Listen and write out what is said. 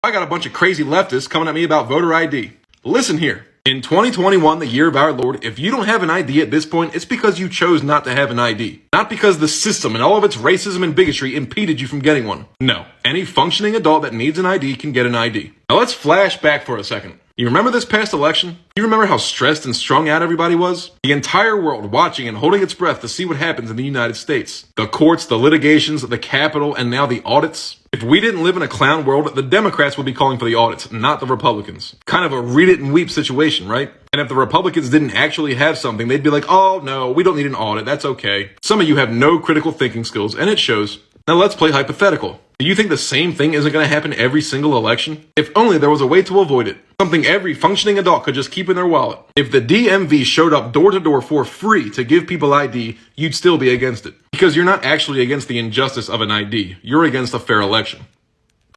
I got a bunch of crazy leftists coming at me about voter ID. Listen here. In 2021, the year of our Lord, if you don't have an ID at this point, it's because you chose not to have an ID. Not because the system and all of its racism and bigotry impeded you from getting one. No, any functioning adult that needs an ID can get an ID. Now let's flash back for a second. You remember this past election? You remember how stressed and strung out everybody was? The entire world watching and holding its breath to see what happens in the United States. The courts, the litigations, the Capitol, and now the audits. If we didn't live in a clown world, the Democrats would be calling for the audits, not the Republicans. Kind of a read it and weep situation, right? And if the Republicans didn't actually have something, they'd be like, oh no, we don't need an audit, that's okay. Some of you have no critical thinking skills, and it shows. Now let's play hypothetical. Do you think the same thing isn't going to happen every single election? If only there was a way to avoid it. Something every functioning adult could just keep in their wallet. If the DMV showed up door to door for free to give people ID, you'd still be against it. Because you're not actually against the injustice of an ID. You're against a fair election.